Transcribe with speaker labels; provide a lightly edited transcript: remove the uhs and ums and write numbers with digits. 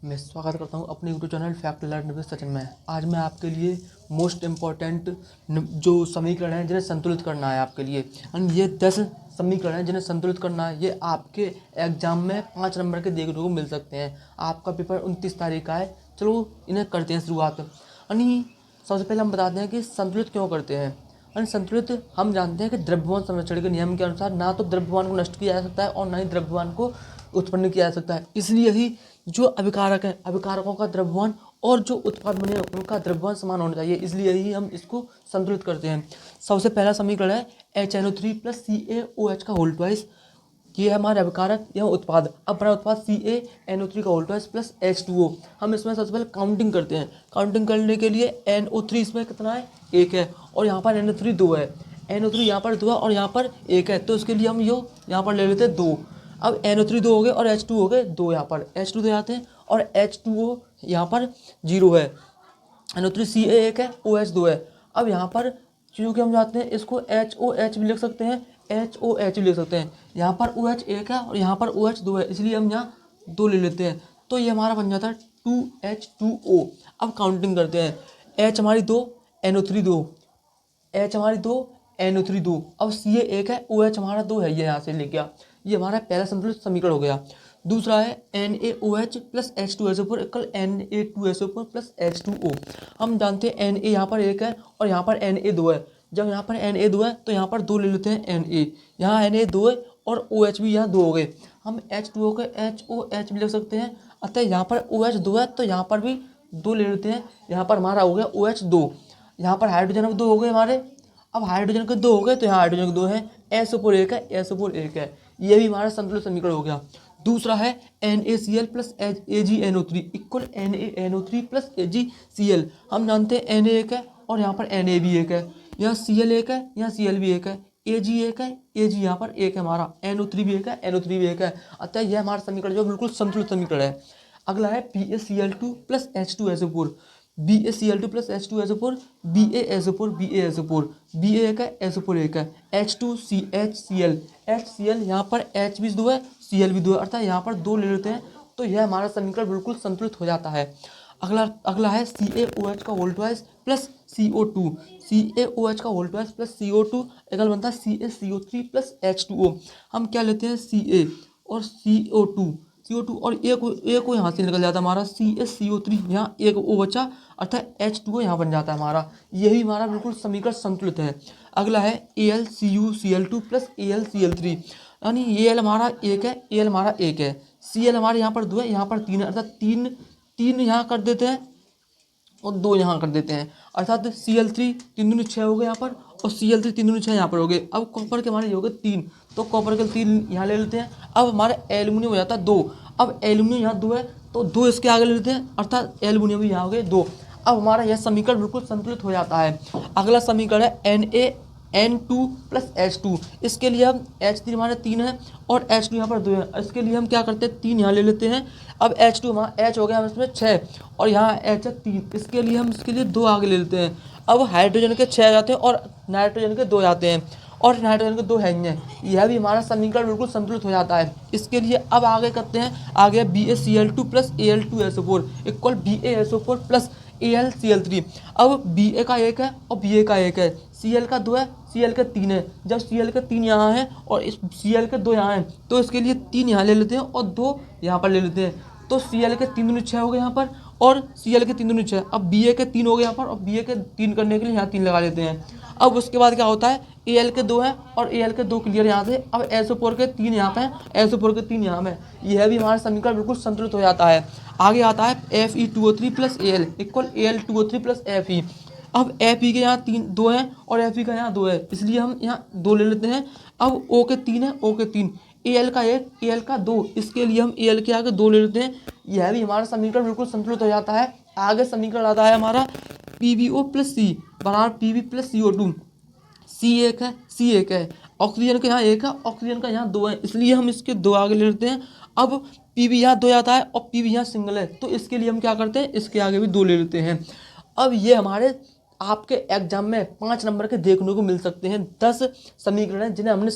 Speaker 1: मैं स्वागत करता हूं अपने YouTube channel fact learn with Sachin में। आज मैं आपके लिए मोस्ट इम्पॉर्टेंट जो समीकरण हैं जिन्हें संतुलित करना है आपके लिए। एंड ये 10 समीकरण हैं जिन्हें संतुलित करना है। ये आपके एग्जाम में 5 नंबर के देखने को मिल सकते हैं। आपका पेपर 29 तारीख का है। चलो इन्हें करते हैं शुरुआत। यानी सबसे पहले हम बताते हैं कि संतुलित क्यों करते हैं। यानी संतुलित हम जानते हैं कि द्रव्यमान संरक्षण के नियम के अनुसार ना तो द्रव्यमान को नष्ट किया जा सकता है और ना ही द्रव्यमान को उत्पन्न किया जा सकता है। इसलिए ही जो अभिकारक हैं, अभिकारकों का द्रव्यमान और जो उत्पाद बने उनका द्रव्यमान समान होना चाहिए। इसलिए ही हम इसको संतुलित करते हैं। सबसे पहला समीकरण है HNO3 + CaOH का होल ट्वाइस। ये है हमारे अभिकारक या उत्पाद। अब बना उत्पाद CaNO3 का होल ट्वाइस प्लस H2O। हम इसमें सबसे पहले काउंटिंग करते हैं। काउंटिंग करने के लिए NO3 इसमें कितना है, 1 है, और यहाँ पर NO3 2 है। NO3 यहाँ पर 2 है और यहाँ पर 1 है, तो इसके लिए हम यहाँ पर ले लेते हैं 2। अब NO3 2 हो गए और H2 हो गए 2। यहाँ पर H2 दे जाते हैं और H2O यहाँ पर 0 है। NO3 Ca 1 है, OH 2 है। अब यहाँ पर क्योंकि हम चाहते हैं इसको HOH भी लिख सकते हैं, HOH भी लिख सकते हैं। यहाँ पर OH 1 है और यहाँ पर OH 2 है, इसलिए हम यहाँ 2 ले लेते हैं। तो ये हमारा बन जाता है 2H2O। अब काउंटिंग करते हैं। H हमारी 2, NO3 2, H हमारी 2, NO3 2। अब Ca 1 है, OH हमारा 2 है, ये यहाँ से ले गया। ये हमारा पहला संतुलित समीकरण हो गया। दूसरा है NaOH + H2SO4 = Na2SO4 + H2O। हम जानते हैं Na यहाँ पर 1 है और यहाँ पर Na 2 है। जब यहाँ पर Na 2 है तो यहाँ पर 2 ले लेते हैं Na। यहाँ Na 2 है और OH भी यहाँ 2 हो गए। हम H2O को HOH भी लिख सकते हैं। अतः यहाँ पर OH 2 है तो यहाँ पर भी 2 ले लेते हैं। यहाँ पर हमारा हो गया OH 2। यहाँ पर हाइड्रोजन 2 हो गए हमारे। अब हाइड्रोजन के 2 हो गए तो यहाँ हाइड्रोजन के 2 है। SO4 1 है, SO4 1 है। ये भी हमारा संतुलित समीकरण हो गया। दूसरा है NaCl + AgNO3 = NaNO3 + AgCl। हम जानते हैं Na 1 है और यहाँ पर Na भी 1 है। यहाँ Cl 1 है, यहाँ Cl भी 1 है, Ag 1 है, Ag यहाँ पर 1 है हमारा, NO3 भी 1 है, NO3 भी 1 है। अतः यह हमारा समीकरण जो बिल्कुल संतुलित समीकरण है। अगला है BaCl2 + H2SO4। BaCl2 + H2SO4, BaSO4, BaSO4, Ba 1 है, SO4 1 है, H2CHCl, HCl यहाँ पर H भी 2 है, Cl भी 2 है, अर्थात यहाँ पर 2 ले लेते हैं। तो यह हमारा समीकरण बिल्कुल संतुलित हो जाता है। अगला है CaOH का whole twice plus CO2। CaOH का whole twice plus CO2 equal बनता है CaCO3 + H2O। हम क्या लेते हैं, Ca और CO2 और एक को यहाँ से निकल जाता है हमारा CaCO3, यहाँ एक O बचा, अर्थात H2O यहाँ बन जाता है हमारा। यही हमारा बिल्कुल समीकरण संतुलित है। अगला है AlCuCl2 + AlCl3। यानी Al हमारा 1 है, Al हमारा 1 है, Cl हमारे यहाँ पर 2 है, यहाँ पर 3 है, अर्थात 3 यहाँ कर देते हैं और 2 यहाँ कर देते हैं, अर्थात Cl3 3 दूनी 6 हो गए यहाँ पर और Cl3 3 दूनी 6 यहाँ पर हो गए। अब कॉपर के हमारे हो गए 3, तो कॉपर के 3 यहाँ ले लेते हैं। अब हमारे एल्युमिनियम हो जाता है 2। अब एल्युमिनियम यहाँ 2 है तो 2 इसके आगे ले लेते हैं, अर्थात एल्युमिनियम भी यहाँ हो गए 2। अब हमारा यह समीकरण बिल्कुल संतुलित हो जाता है। अगला समीकरण है NaN2 + H2। इसके लिए हम H3 हमारे 3 है और H2 यहाँ पर 2 है। इसके लिए हम क्या करते हैं, 3 यहाँ ले लेते हैं। अब H2 हमारा H हो गया हम इसमें 6 और यहाँ H है 3, इसके लिए हम इसके लिए 2 आगे ले लेते हैं। अब हाइड्रोजन के 6 जाते हैं और नाइट्रोजन के 2 जाते हैं और नाइट्रोजन के 2 है ही हैं। यह भी हमारा समीकरण बिल्कुल संतुलित हो जाता है। इसके लिए अब आगे करते हैं, आगे BaCl2 + Al2SO4 = BaSO4 + AlCl3। अब Ba का 1 है और Ba का 1 है, Cl का 2 है, Cl के 3 है। जब Cl के 3 यहाँ हैं और इस Cl के 2 यहाँ हैं तो इसके लिए 3 यहाँ ले लेते हैं और 2 यहाँ पर ले लेते हैं। तो Cl के 3 दूनी 6 हो गए यहाँ पर और Cl के 3 दूनी 6। अब Ba के 3 हो गए यहाँ पर और Ba के 3 करने के लिए यहाँ 3 लगा लेते हैं। अब उसके बाद क्या होता है, Al के 2 हैं और Al के 2 क्लियर यहाँ से। अब SO4 के 3 यहाँ पे हैं, SO4 के 3 यहाँ में। यह भी हमारा समीकरण बिल्कुल संतुलित हो जाता है। आगे आता है Fe2O3 + Al = Al2O3 + Fe। अब Fe के यहाँ 2 हैं और Fe का यहाँ 2 है, इसलिए हम यहाँ 2 ले लेते हैं। अब O के 3 है, O के 3, Al का 1, Al का 2, इसके लिए हम Al के आगे 2 ले लेते हैं। यह भी हमारा समीकरण बिल्कुल संतुलित हो जाता है। आगे समीकरण आता है हमारा PbO + C = Pb + CO2। C1 है, C1 है, ऑक्सीजन का यहाँ 1 है, ऑक्सीजन का यहाँ 2 है, इसलिए हम इसके 2 आगे ले लेते हैं। अब Pb यहाँ 2 आता है और Pb यहाँ सिंगल है, तो इसके लिए हम क्या करते हैं, इसके आगे भी 2 ले लेते हैं। अब ये हमारे आपके एग्जाम में 5 नंबर के देखने को मिल सकते हैं। 10 समीकरण हैं जिन्हें हमने